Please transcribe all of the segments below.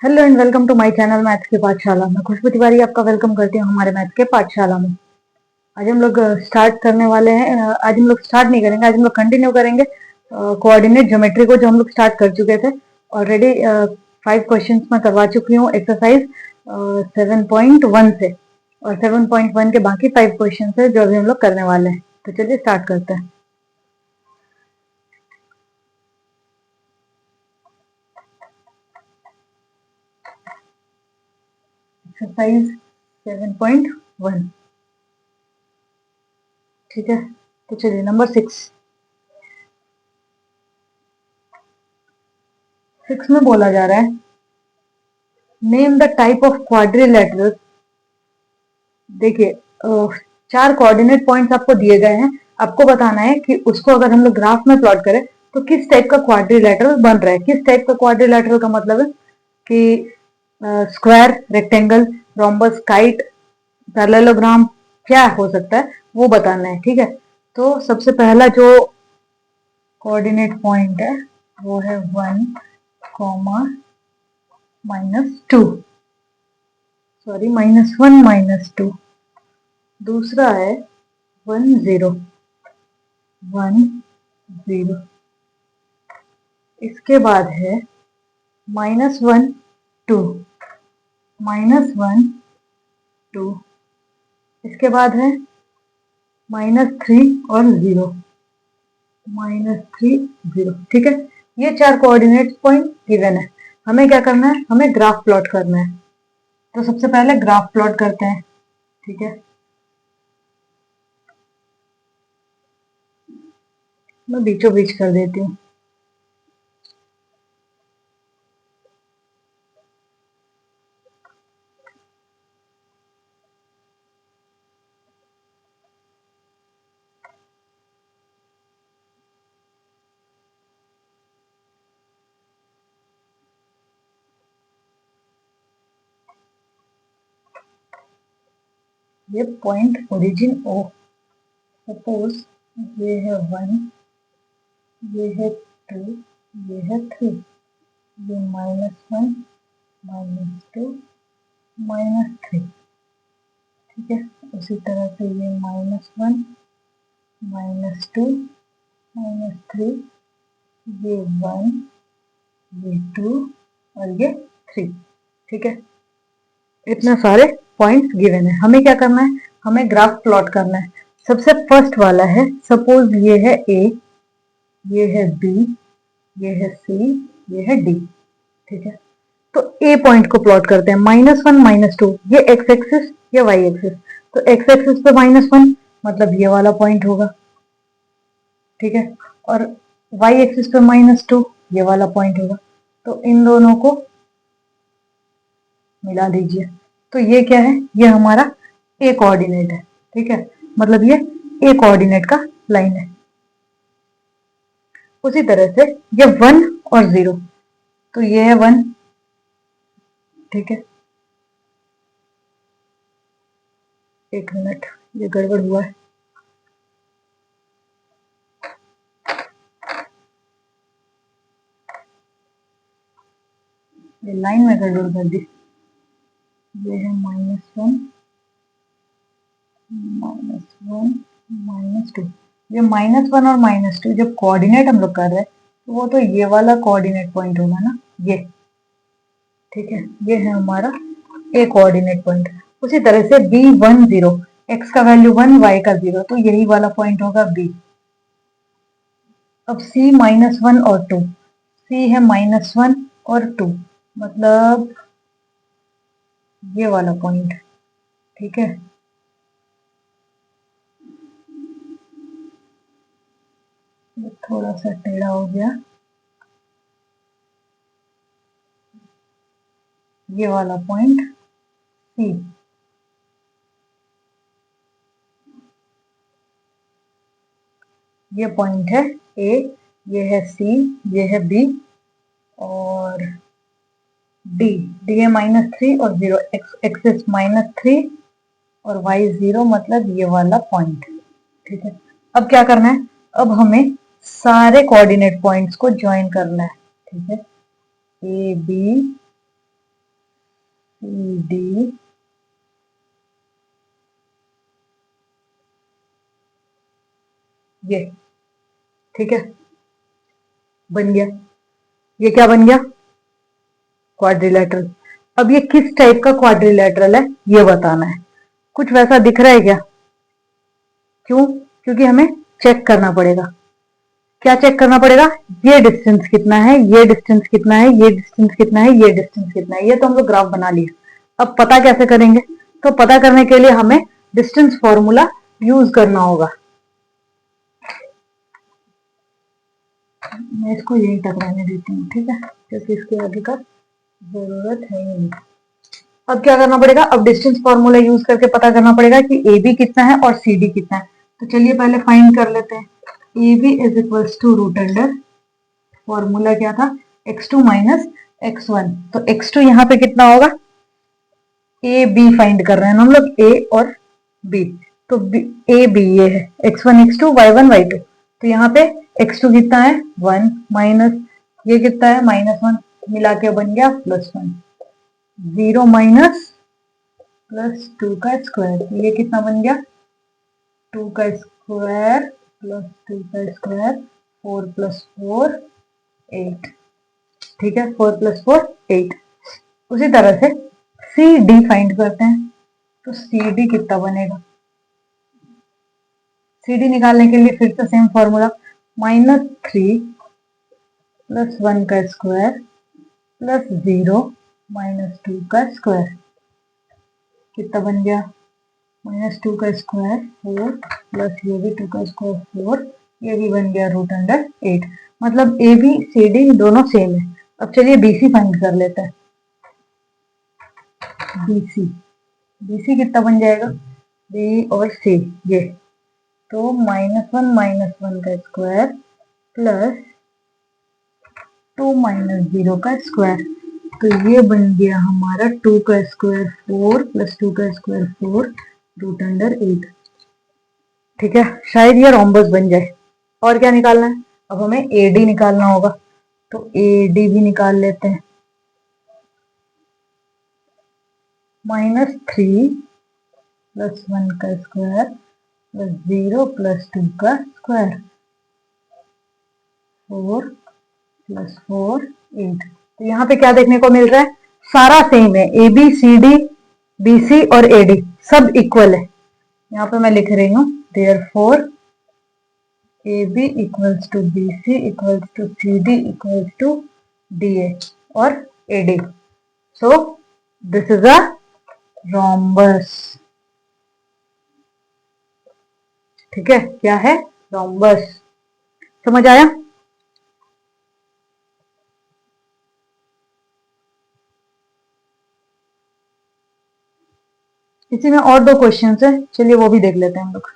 Hello and welcome to my channel maths की पाठशाला में। खुशबू तिवारी आपका वेलकम करती हूँ हमारे मैथ्स के पाठशाला में। आज हम लोग स्टार्ट करने वाले हैं। आज हम लोग स्टार्ट नहीं करेंगे, आज हम लोग कंटिन्यू करेंगे कोऑर्डिनेट ज्योमेट्री को, जो हम लोग स्टार्ट कर चुके थे ऑलरेडी। 5 क्वेश्चंस में करवा चुकी हूँ एक्सरसाइज 7.1 से, और 7.1 के बाकी 5 क्वेश्चन है जो अभी हम लोग करने वाले हैं। तो चलिए स्टार्ट करते हैं। एक्सरसाइज 7.1, ठीक है। तो चलिए नंबर 6 में बोला जा रहा है, name the type of quadrilateral. देखिए 4 कोऑर्डिनेट पॉइंट्स आपको दिए गए हैं, आपको बताना है कि उसको अगर हम लोग ग्राफ में प्लॉट करें तो किस टाइप का क्वाड्रिलेटरल बन रहा है। किस टाइप का क्वाड्रिलेटरल का मतलब है कि square, rectangle, rhombus, kite, parallelogram, क्या हो सकता है वो बताना है, ठीक है। तो सबसे पहला जो कोऑर्डिनेट पॉइंट है वो है 1, -2, सॉरी -1, -2। दूसरा है 1, 0, 1, 0। इसके बाद है -1, 2, -1, 2। इसके बाद है -3 और 0, -3, 0, ठीक है। ये 4 कोऑर्डिनेट पॉइंट गिवन है। हमें क्या करना है, हमें ग्राफ प्लॉट करना है। तो सबसे पहले ग्राफ प्लॉट करते हैं, ठीक है। मैं बीचों बीच कर देती हूँ। ये पॉइंट ओरिजिन ओ, सपोज ये है 1, ये है 2, ये है 3, ये -1, -2, -3, ठीक है। उसी तरह से ये -1, -2, -3, ये 1, ये 2 और ये 3, ठीक है। इतने सारे पॉइंट्स गिवन है। हमें क्या करना है, हमें ग्राफ प्लॉट करना है। सबसे फर्स्ट वाला है, सपोज ये है ए, ये है बी, ये है सी, ये है डी, ठीक है। तो ए पॉइंट को प्लॉट करते हैं। -1, -2, ये एक्स एक्सिस, ये वाई एक्सिस। तो एक्स एक्सिस पे -1 मतलब ये वाला पॉइंट होगा, ठीक है। और वाई एक्सिस पे -2 ये वाला पॉइंट होगा। तो इन दोनों को मिला दीजिए। तो ये क्या है, ये हमारा ए कोऑर्डिनेट है, ठीक है। मतलब ये ए कोऑर्डिनेट का लाइन है। उसी तरह से ये 1 और 0, तो ये है 1, ठीक है। एक मिनट, ये गड़बड़ हुआ है। ये लाइन में गड़बड़ कर दी। ये है -1, -1, -2। ये -1 और -2 जब कोऑर्डिनेट हम लोग कर रहे हैं तो वो तो ये वाला कोऑर्डिनेट पॉइंट होगा ना, ये, ठीक है। ये है हमारा ए कोऑर्डिनेट पॉइंट। उसी तरह से B1, 0, x का वैल्यू 1, y का 0, तो यही वाला पॉइंट होगा B। अब C -1 और 2, C है -1 और 2, मतलब ये वाला पॉइंट, ठीक है। ये थोड़ा सा टेढ़ा हो गया, ये वाला पॉइंट C। ये पॉइंट है A, ये है C, ये है B और D। D है -3 और 0, x एक्सिस -3 और y 0, मतलब ये वाला पॉइंट, ठीक है। अब क्या करना है, अब हमें सारे कोऑर्डिनेट पॉइंट्स को ज्वाइन करना है, ठीक है। ए बी CD ये, ठीक है, बन गया। ये क्या बन गया? क्वाड्रिलेटरल। अब ये किस टाइप का क्वाड्रिलेटरल है ये बताना है। कुछ वैसा दिख रहा है क्या? क्यों? क्योंकि हमें चेक करना पड़ेगा। क्या चेक करना पड़ेगा? ये डिस्टेंस कितना है, ये डिस्टेंस कितना है, ये डिस्टेंस कितना है, ये डिस्टेंस कितना है। ये तो हम लोग ग्राफ बना लिए। अब पता कैसे करेंगे? तो पता करने के लिए हमें डिस्टेंस फॉर्मूला यूज करना होगा। मैं इसको यही टकराने देती हूँ, ठीक है, क्योंकि इसके आगे का जरूरत है ही नहीं। अब क्या करना पड़ेगा? अब डिस्टेंस फॉर्मूला यूज करके पता करना पड़ेगा कि ए बी कितना है और सी डी कितना है। तो चलिए पहले फाइंड कर लेते हैं। A B is equals to root under, formula क्या था? x2 minus x1। तो x2 यहाँ पे कितना होगा? ए बी फाइंड कर रहे हैं ना हम लोग, ए और बी। तो ए बी ये है x1 x2 y1 y2। तो यहाँ पे x2 कितना है? 1 माइनस ये कितना है? -1। मिला के बन गया +1। 0 माइनस +2 का स्क्वायर, ये कितना बन गया? 2 का स्क्वायर प्लस 2 का स्क्वायर, 4 + 4 8। ठीक है, 4 + 4 8। उसी तरह से सी डी फाइंड करते हैं। तो सी डी कितना बनेगा? सी डी निकालने के लिए फिर से सेम फॉर्मूला, -3 + 1 का स्क्वायर प्लस 0 -2 का स्क्वायर, कितना बन गया? -2 का स्क्वायर 4 प्लस ये भी 2 का स्क्वायर 4, ये भी बन गया √8। मतलब ए बी सी डी दोनों सेम है। अब चलिए बीसी फाइंड कर लेते हैं। बीसी, बीसी कितना बन जाएगा? बी और सी ये, तो -1 का स्क्वायर प्लस 2 - 0 का स्क्वायर। तो ये बन गया हमारा 2 का स्क्वायर 4 प्लस 2 का स्क्वायर 4 √8। ठीक है, शायद ये रोम्बस बन जाए। और क्या निकालना है? अब हमें एडी निकालना होगा। तो एडी भी निकाल लेते हैं। -3 + 1 का स्क्वायर प्लस 0 + 2 का स्क्वायर, 4 + 4 8। तो यहाँ पे क्या देखने को मिल रहा है? सारा सेम है, A B C D B C और ए डी सब इक्वल है। यहाँ पे मैं लिख रही हूँ therefore A B equals to B C equals to C D equals to D A और A D. So this is a rhombus. ठीक है, क्या है? रोम्बस। समझ आया? इसी में और दो क्वेश्चंस है, चलिए वो भी देख लेते हैं हम लोग।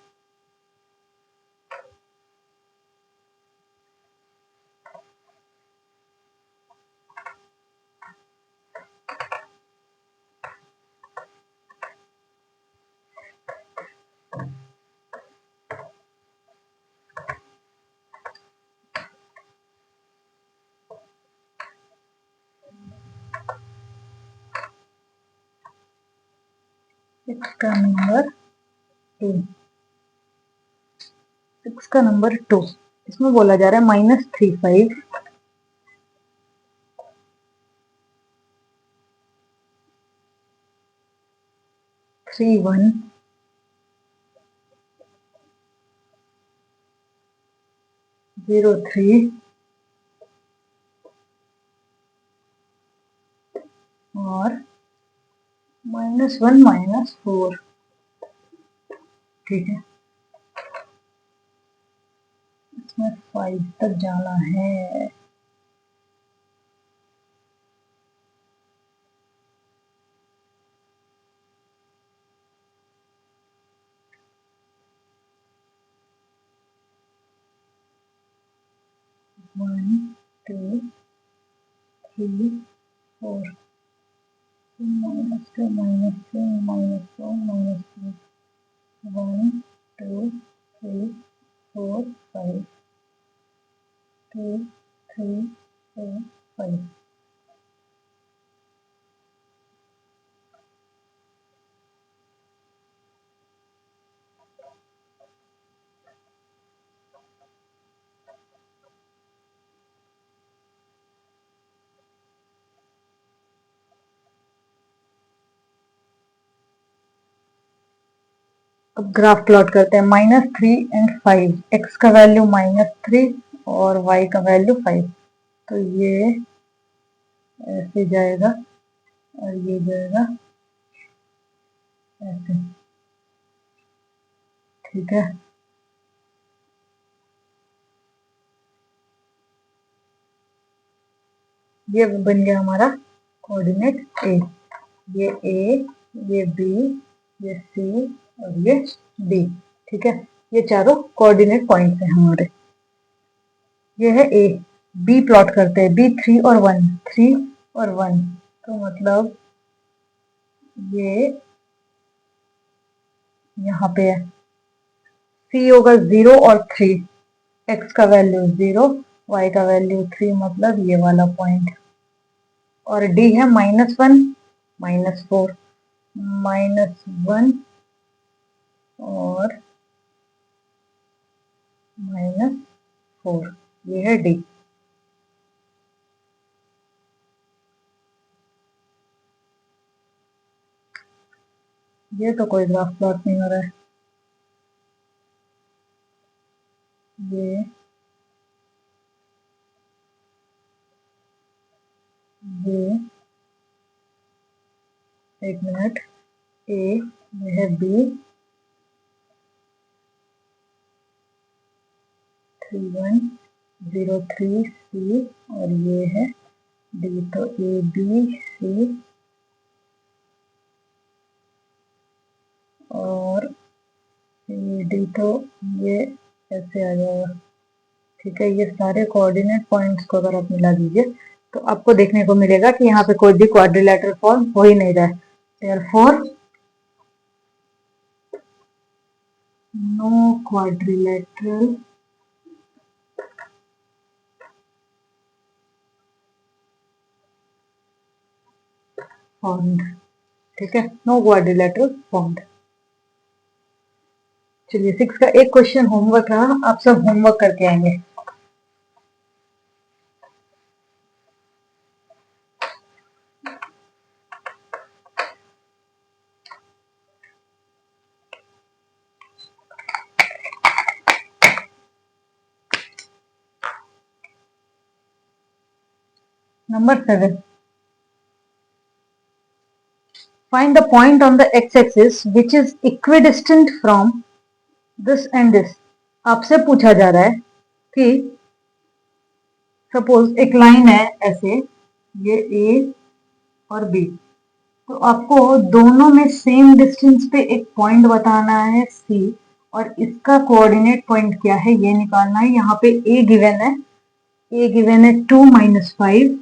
इसका नंबर 2, 6 का नंबर 2। इसमें बोला जा रहा है -35 31 03 और -1 -4। ठीक है, इसमें 5 तक जाना है। One two three four, -2 -2 -4 -3, 1 2 3 4 5 2 3 4 5। अब ग्राफ प्लॉट करते हैं। -3 एंड 5, x का वैल्यू -3 और y का वैल्यू 5। तो ये ऐसे जाएगा और ये जाएगा ऐसे, ठीक है। ये बन गया हमारा कोऑर्डिनेट ए। ये ए, ये बी, ये सी और ये डी, ठीक है। ये चारों कोऑर्डिनेट पॉइंट्स हैं हमारे। ये है ए। बी प्लॉट करते हैं। बी 3 और 1, 3 और 1, तो मतलब ये यहाँ पे है। सी होगा 0 और 3, एक्स का वैल्यू 0, वाई का वैल्यू 3, मतलब ये वाला पॉइंट। और डी है -1, -4, -1 और -4, ये है डी। ये तो कोई ग्राफ प्लॉट नहीं हो रहा है। ये एक मिनट, ए, ये है बी 3103 सी और ये है डी। तो ए बी सी और ए डी, तो ये ऐसे आ जाएगा, ठीक है। ये सारे कोऑर्डिनेट पॉइंट्स को अगर आप मिला दीजिए तो आपको देखने को मिलेगा कि यहाँ पे कोई भी क्वाड्रिलेटरल फॉर्म हो ही नहीं रहा है। देयरफॉर नो क्वाड्रिलेटरल फॉर्म्ड, ठीक है। No quadrilateral formed. चलिए 6 का एक क्वेश्चन होमवर्क रहा, आप सब होमवर्क करके आएंगे। Number 7. Find the point on the x-axis which is equidistant from this and this. आपसे पूछा जा रहा है कि सपोज एक लाइन है ऐसे, ये A और B, तो आपको दोनों में सेम डिस्टेंस पे एक पॉइंट बताना है C, और इसका कोऑर्डिनेट पॉइंट क्या है ये निकालना है। यहाँ पे A गिवन है, A गिवन है 2 - 5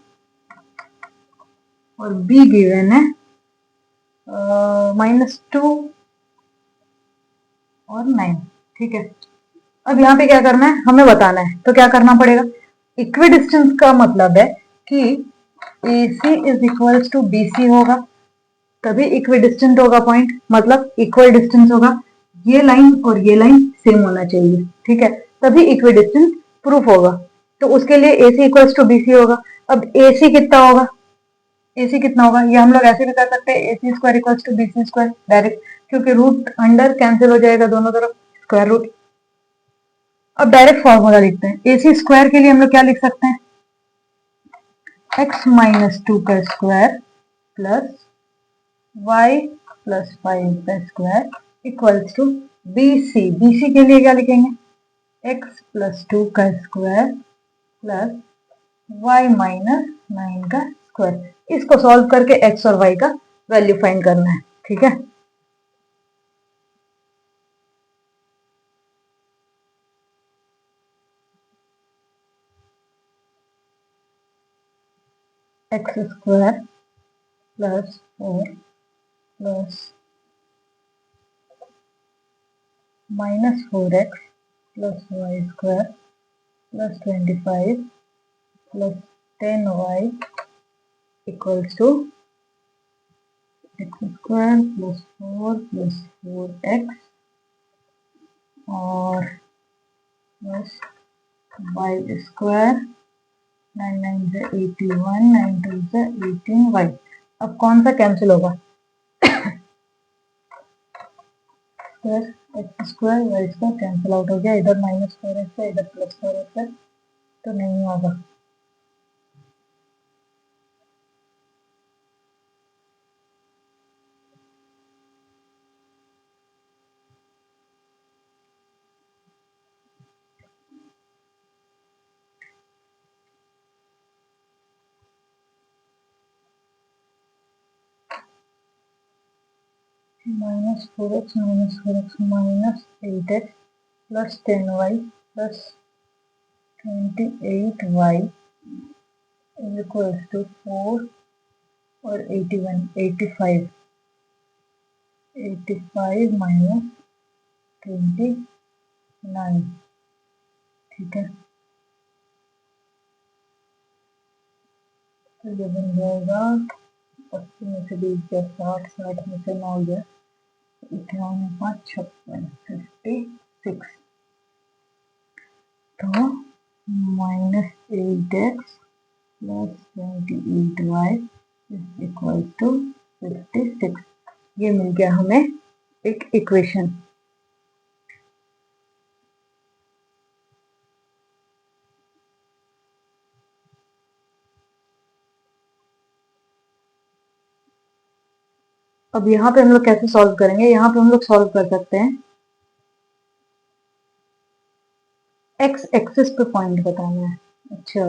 और B गिवन है -2 और 9, ठीक है। अब यहाँ पे क्या करना है, हमें बताना है, तो क्या करना पड़ेगा। इक्विडिस्टेंस का मतलब है कि AC is equals to BC होगा, तभी इक्विडिस्टेंट होगा पॉइंट, मतलब इक्वल डिस्टेंस होगा। ये लाइन और ये लाइन सेम होना चाहिए, ठीक है, तभी इक्विडिस्टेंस प्रूफ होगा। तो उसके लिए AC इक्वल्स टू BC होगा। अब AC कितना होगा, AC कितना होगा, ये हम लोग ऐसे भी कर सकते हैं, AC² equals to BC² direct, क्योंकि रूट अंडर कैंसिल हो जाएगा दोनों तरफ, स्क्वायर रूट। अब डायरेक्ट फॉर्मूला लिखते हैं। AC² के लिए हम लोग क्या लिख सकते हैं, x - 2 का स्क्वायर प्लस y + 5 का square equals to BC। BC के लिए क्या लिखेंगे, x + 2 का स्क्वायर प्लस y - 9 का स्क्वायर। इसको सॉल्व करके x और y का वैल्यू फाइंड करना है, ठीक है। x² + 4 plus -4x + y² + 25 + 10y equals to x² + 4 + 4x और प्लस y², 9 9 से 81, 9 2 से 18y। अब कौन सा कैंसिल होगा, X square Y square cancel out हो गया, इधर -4x है, इधर +4x है, तो नहीं होगा। -4x -8x plus 10y plus 28y is equals to 4 और 81 85 -29, ठीक है। तो ये बन जाएगा 80 में से 20 गया 60, 60 में से 9 गया 51, 5, 56 56। तो -8x plus 28y is equal to 56। ये मिल गया हमें एक इक्वेशन। अब यहाँ पे हम लोग कैसे सॉल्व करेंगे? यहाँ पे हम लोग सॉल्व कर सकते हैं, एक्स एक्सिस पे पॉइंट बताना है। अच्छा,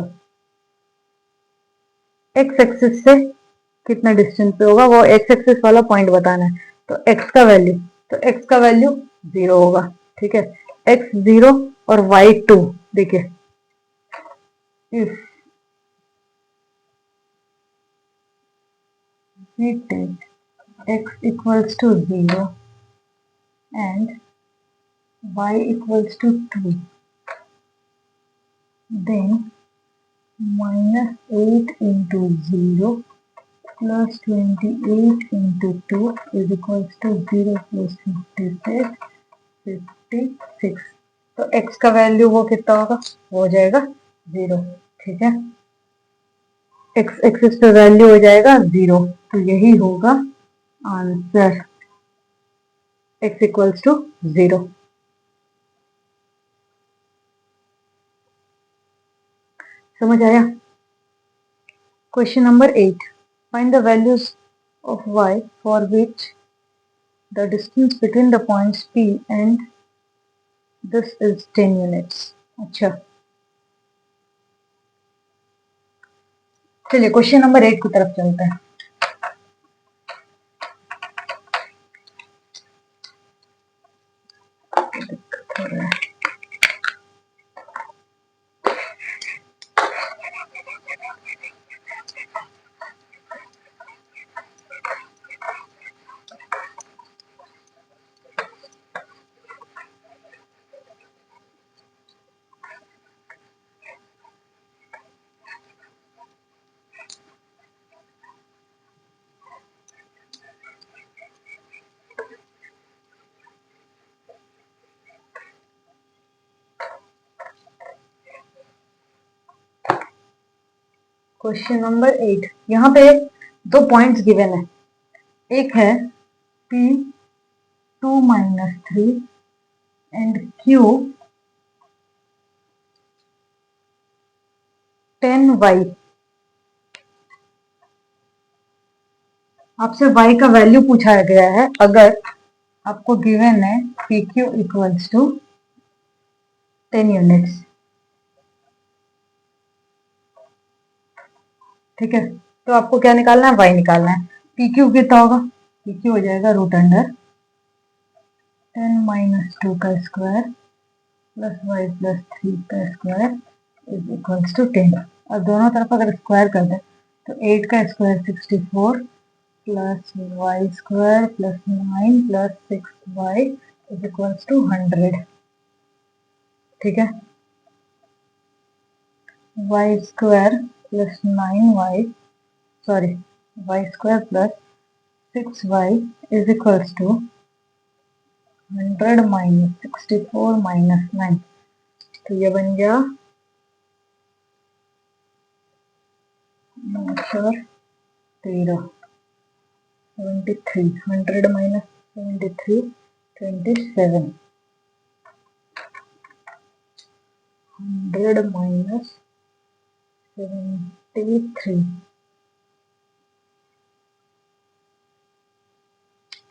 एक्स एक्सिस से कितना डिस्टेंस पे होगा वो एक्स एक्सिस वाला पॉइंट बताना है। तो एक्स का वैल्यू 0 होगा, ठीक है। एक्स 0 और वाई 2। देखिए, if we take x equals to 0 and y equals to 2, then -8 into 0 plus 28 into 2 is equals to 0 plus 56 56। तो x का वैल्यू वो कितना होगा? वो हो जाएगा 0, ठीक है। x एक्सिस पे वैल्यू हो जाएगा 0, तो यही होगा आंसर, x इक्वल्स टू 0। समझ आया? Question number 8, find the values of y for which the distance between the points P and this is 10 units। अच्छा, चलिए क्वेश्चन नंबर 8 की तरफ चलते हैं। दिक्कत हो रहा है। क्वेश्चन नंबर 8, यहाँ पे दो पॉइंट्स गिवन है। एक है P2 - 3 एंड Q10y। आपसे y का वैल्यू पूछा गया है। अगर आपको गिवन है PQ इक्वल्स टू 10 यूनिट्स, ठीक है। तो आपको क्या निकालना है? y निकालना है। PQ कितना होगा? PQ हो जाएगा √10 - 2 का स्क्वायर प्लस y प्लस 3 का स्क्वायर इज इक्वल्स टू 10। और दोनों तरफ अगर स्क्वायर कर दें तो 8 का square 64 plus y square plus 9 plus 6y is equals to 100, ठीक है। y square plus 9y, sorry, y square plus 6y is equals to 100 minus 64 minus 9, तो ये बन गया 9 4 13 73। 100 माइनस 73 27, 100 minus 73,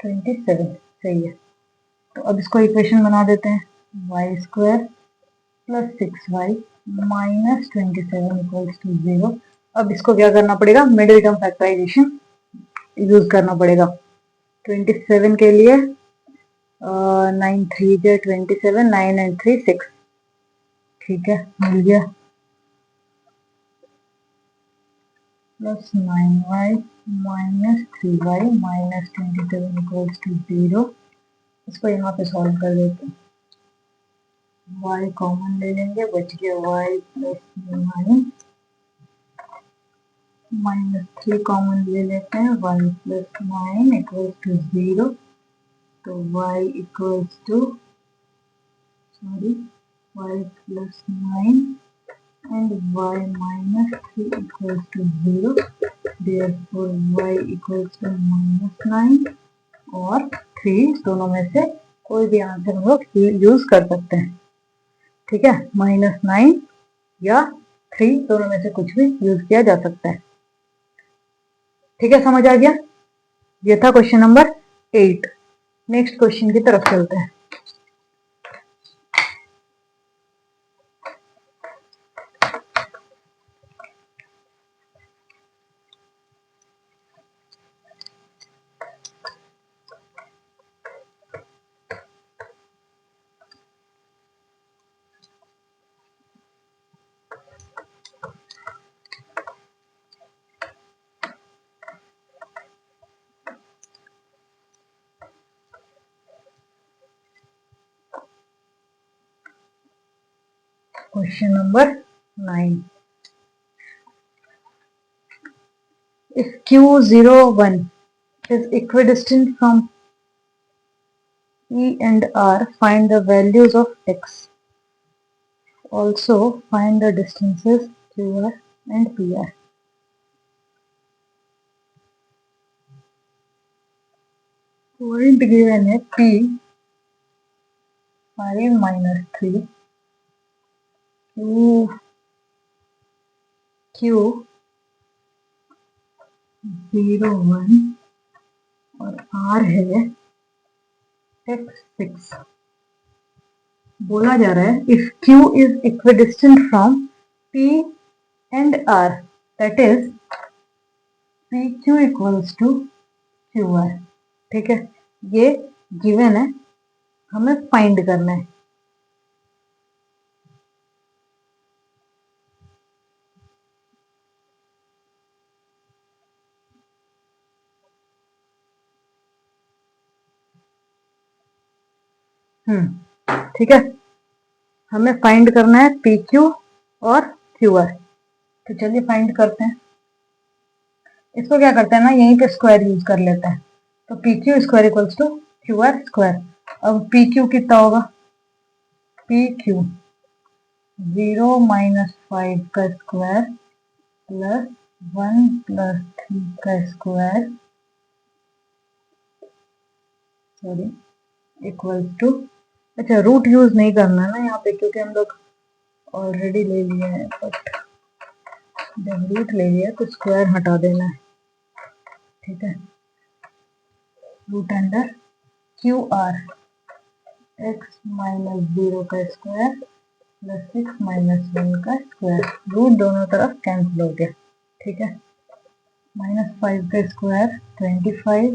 27 सही है। तो अब इसको इक्वेशन बना देते हैं, Y square plus 6y minus 27 equals to 0। अब इसको क्या करना पड़ेगा, मिडिल टर्म फैक्टराइजेशन यूज करना पड़ेगा। 27 के लिए 9 3 जे 27, 9 एंड 3 6, ठीक है, मिल गया। Plus 9y minus 3y minus 27 equals to 0। इसको यहाँ पे सॉल्व कर देते हैं, y कॉमन ले लेंगे, बच गया y प्लस 9 माइनस 3 कॉमन ले लेते हैं, y प्लस 9 इक्वल्स टू 0। तो y equals to y plus 9 and y minus 3 equals to 0. Therefore y equals to minus 9 और 3 दोनों में से कोई भी आंसर हम लोग यूज कर सकते हैं, ठीक है। -9 या 3 दोनों में से कुछ भी यूज किया जा सकता है, ठीक है, समझ आ गया। ये था क्वेश्चन नंबर 8। नेक्स्ट क्वेश्चन की तरफ चलते हैं। Question number 9. If Q01 is equidistant from P and R, find the values of X. Also find the distances QR and PR. Point given है P 5 minus 3, Q 0 1 और R है X 6। बोला जा रहा है if Q is equidistant from P and R, that is PQ equals to QR, ठीक है। ये गिवन है, हमें फाइंड करना है। ठीक है, हमें फाइंड करना है पी क्यू और क्यू आर। तो चलिए फाइंड करते हैं। इसको क्या करते हैं ना, यहीं पे स्क्वायर यूज कर लेते हैं। तो P Q square equals to Q R square. अब पी क्यू कितना होगा, पी क्यू 0 माइनस 5 का स्क्वायर प्लस 1 प्लस 3 का स्क्वायर इक्वल्स टू, अच्छा रूट यूज नहीं करना है ना यहाँ पे, क्योंकि हम लोग ऑलरेडी ले लिए हैं, बट जब रूट ले लिया तो स्क्वायर हटा देना है, ठीक है। Root under Q R X minus 0 का स्क्वायर प्लस 6 माइनस 1 का स्क्वायर, रूट दोनों तरफ कैंसिल हो गया, ठीक है। -5 का स्क्वायर 25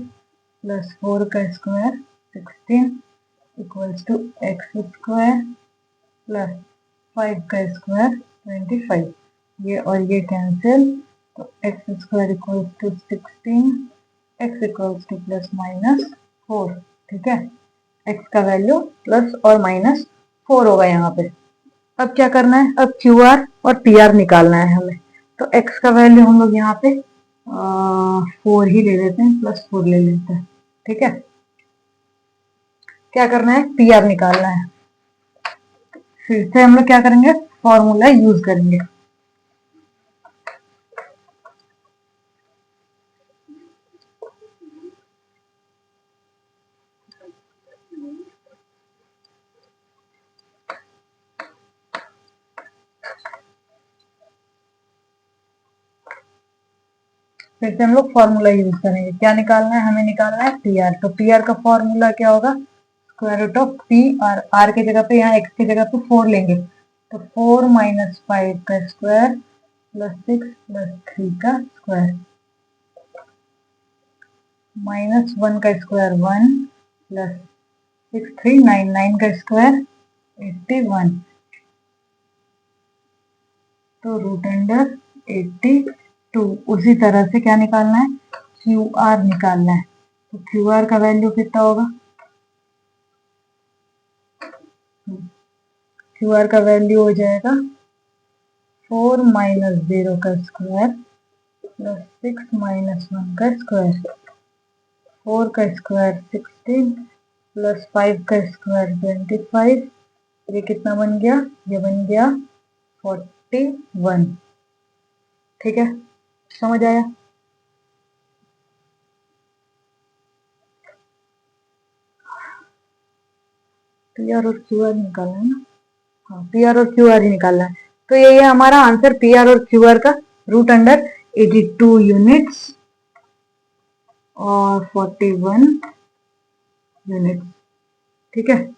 प्लस 4 का square 16 equals to X square plus 5 का स्क्वायर 25। ये और ये कैंसिल, तो X square equals to 16, X equals to plus minus 4, ठीक है। एक्स का वैल्यू प्लस और माइनस 4 होगा यहाँ पे। अब क्या करना है, अब क्यू आर और पी आर निकालना है हमें। तो एक्स का वैल्यू हम लोग यहाँ पे 4 ही ले लेते हैं, प्लस 4 ले लेते हैं, ठीक है। क्या करना है, पी आर निकालना है। फिर से हम लोग क्या करेंगे, फॉर्मूला यूज करेंगे। फिर से हम लोग फॉर्मूला यूज करेंगे। क्या निकालना है? हमें निकालना है पी आर। तो पी आर का फॉर्मूला क्या होगा? Square root of P R. R की जगह पे, यहाँ एक्स की जगह पे 4 लेंगे, तो 4 माइनस 5 का स्क्वायर प्लस 6 प्लस 3 का स्क्वायर, माइनस 1 का स्क्वायर 1 प्लस 6 3 9, 9 का स्क्वायर 81, तो रूट अंडर 82। उसी तरह से क्या निकालना है? क्यू आर निकालना है। तो क्यू आर का वैल्यू कितना होगा? क्यू आर का वैल्यू हो जाएगा 4 माइनस 0 का स्क्वायर प्लस 6 माइनस 1 का स्क्वायर, 4 का स्क्वायर 16 प्लस 5 का स्क्वायर 25। ये कितना बन गया? ये बन गया 41। ठीक है, समझ आया? पी आर और क्यू आर निकालना है ना? हाँ, पी आर और क्यू आर ही निकालना है। तो ये हमारा आंसर पी आर और क्यू आर का रूट अंडर 82 यूनिट्स और 41 यूनिट्स। ठीक है,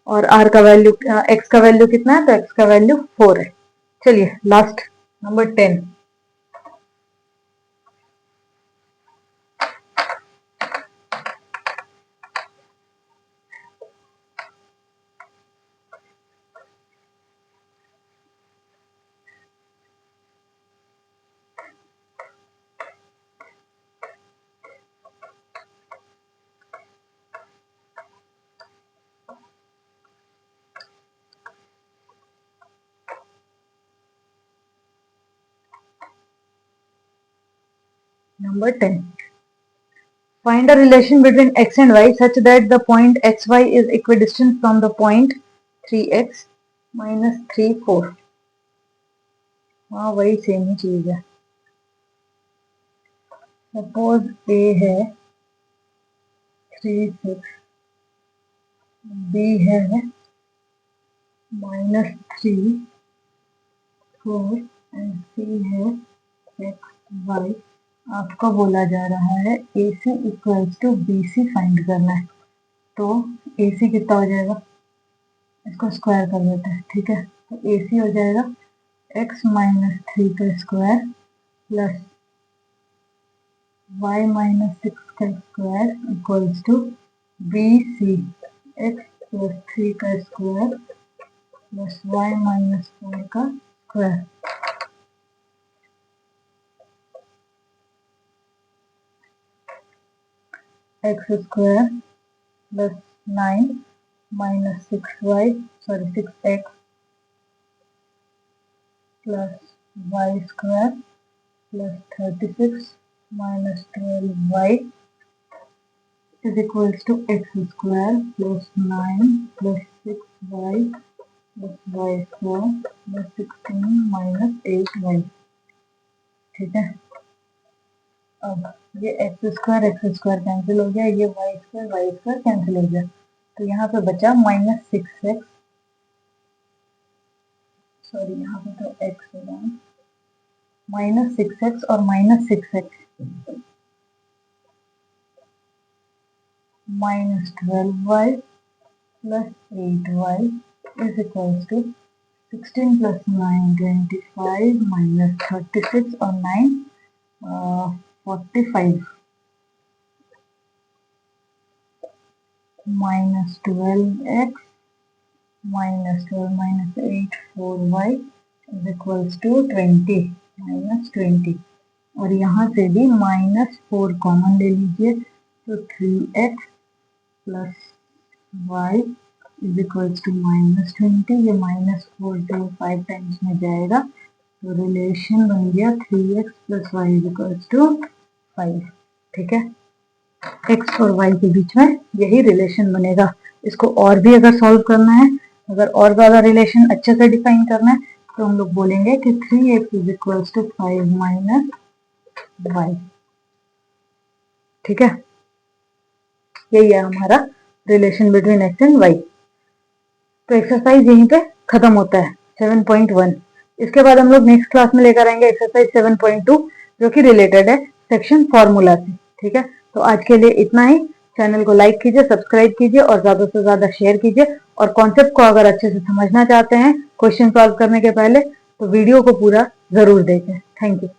और आर का वैल्यू, एक्स का वैल्यू कितना है? तो एक्स का वैल्यू 4 है। चलिए last number 10। Number 10. Find a relation between x and y such that the point xy is equidistant from the point 3x minus 3 4. हाँ, वही सेम ही चीज है। सपोज a है 3 6, b है -3 4 एंड c है x y। आपको बोला जा रहा है AC equals to BC find करना है। तो AC कितना हो जाएगा? इसको स्क्वायर कर देते हैं। ठीक है, तो AC हो जाएगा x माइनस 3 का स्क्वायर प्लस y माइनस 6 का square equals to BC x plus 3 का स्क्वायर प्लस y माइनस 4 का square. x square plus 9 minus 6x plus y square plus 36 minus 12y is equals to x square plus 9 plus 6y plus y square plus 16 minus 8y। ठीक है, अब ये x square cancel हो गया, ये y square cancel हो गया, तो यहाँ पे बचा -6x, सॉरी यहाँ पे तो x होगा, -6x और -6x -12y plus 8y is equals to 16 plus 9 25 minus 36 और 9 45 minus 12x minus 12 minus 8 4y is equals to 20 minus 20। और यहाँ से भी -4 कॉमन ले लीजिए, तो 3x plus y is equals to -20। ये -4 जो 5 टाइम्स में जाएगा, तो रिलेशन बन गया 3x plus Y is equals to 5। ठीक है, x और y के बीच में यही रिलेशन बनेगा। इसको और भी अगर सॉल्व करना है, अगर और ज्यादा रिलेशन अच्छे से डिफाइन करना है, तो हम लोग बोलेंगे कि 3x is equals to 5 minus y। ठीक है, यही है हमारा relation between x and y। तो एक्सरसाइज यहीं पे खत्म होता है 7.1। इसके बाद हम लोग नेक्स्ट क्लास में लेकर आएंगे एक्सरसाइज 7.2, जो कि रिलेटेड है सेक्शन फॉर्मूला से। ठीक है, तो आज के लिए इतना ही। चैनल को लाइक कीजिए, सब्सक्राइब कीजिए और ज्यादा से ज्यादा शेयर कीजिए। और कॉन्सेप्ट को अगर अच्छे से समझना चाहते हैं क्वेश्चन सॉल्व करने के पहले, तो वीडियो को पूरा जरूर देखें। Thank you.